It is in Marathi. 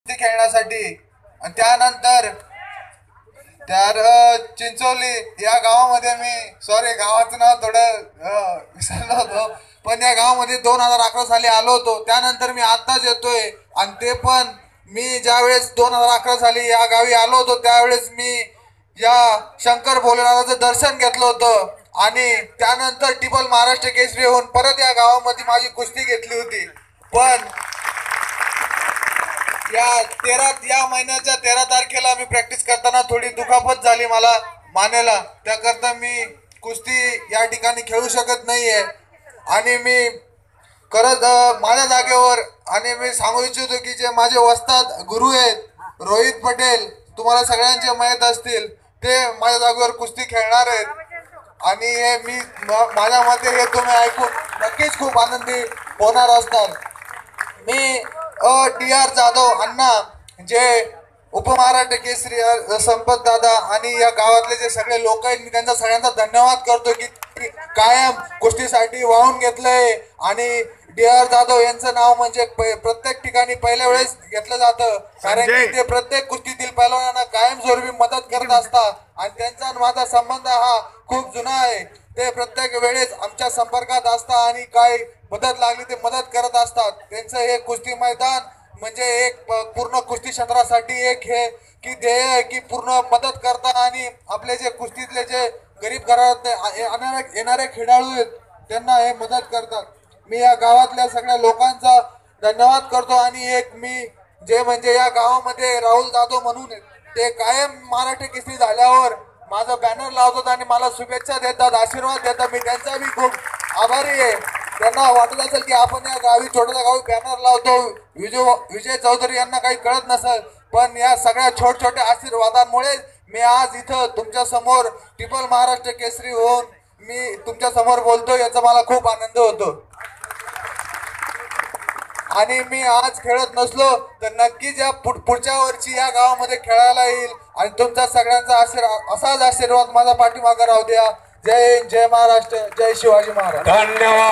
खेळण्यासाठी आणि त्यानंतर चिंचोली या गावामध्ये मी सॉरी गावाचं नाव थोडं विसरलो होतो, पण या गावामध्ये 2011 साली आलो होतो. त्यानंतर मी आत्ताच येतोय आणि ते पण मी ज्यावेळेस 2011 साली या गावी आलो होतो त्यावेळेस मी या शंकर भोलेनाथाचं दर्शन घेतलं होतं आणि त्यानंतर टिपल महाराष्ट्र केसरी होऊन परत या गावामध्ये माझी कुस्ती घेतली होती. पण या महिन्याच्या 13 तारखेला मी प्रॅक्टिस करताना थोडी दुखापत झाली मला मानेला, त्याकरता मी कुस्ती या ठिकाणी खेळू शकत नाहीये. आणि मी खरंच माझ्या जागेवर आणि मी सांगू इच्छितो की जे माझे वस्ताद गुरु आहेत रोहित पटेल, तुम्हाला सगळ्यांचे माहीत असतील, ते माझ्या जागेवर कुस्ती खेळणार आहेत. आणि हे मी माझ्या मते हे तुम्ही ऐकून नक्कीच खूप आनंदी होणार असणार. मी टी.आर. जाधव अण्णा जे उपमहाराष्ट्र केसरी संपत दादा आणि या गावातले जे सगळे लोक आहेत, मी त्यांचा सगळ्यांचा धन्यवाद करतो की कायम कुस्तीसाठी वाहून घेतलंय. आणि टी.आर. जाधव यांचं नाव म्हणजे प्रत्येक ठिकाणी पहिल्या वेळेस घेतलं जातं, कारण की ते प्रत्येक कुस्तीतील पैलवानांना कायमस्वरूपी मदत करत असतात आणि त्यांचा माझा संबंध हा खूप जुना आहे. ते प्रत्येक वेळेस आमच्या संपर्कात असतात आणि काय मदत लागली ते मदत करत असतात. त्यांचं हे कुस्ती मैदान म्हणजे एक पूर्ण कुस्ती क्षेत्रासाठी एक हे की ध्येय की पूर्ण मदत करतात आणि आपले जे कुस्तीतले जे गरीब घरात येणारे खेळाडू आहेत त्यांना हे मदत करतात. मी या गावातल्या सगळ्या लोकांचा धन्यवाद करतो. आणि एक मी जे म्हणजे या गावामध्ये राहुल जाधव म्हणून ते कायम महाराष्ट्र केसरी झाल्यावर माझं बॅनर लावतात आणि मला शुभेच्छा देतात, आशीर्वाद देतात. मी त्यांचा बी खूप आभारी आहे. त्यांना वाटत असेल की आपण या गावी छोट्या गावी बॅनर लावतो, विजय चौधरी यांना काही कळत नसेल, पण या सगळ्या छोट्या आशीर्वादांमुळे मी आज इथं तुमच्या समोर टिपल महाराष्ट्र केसरी होऊन मी तुमच्या समोर बोलतो, याचा मला खूप आनंद होतो. आणि मी आज खेळत नसलो तर नक्कीच या पुढच्या वर्षी या गावामध्ये खेळायला येईल आणि तुमचा सगळ्यांचा असाच आशीर्वाद माझा पाठीमागे राहू द्या. जय हिंद, जय महाराष्ट्र, जय शिवाजी महाराज. धन्यवाद.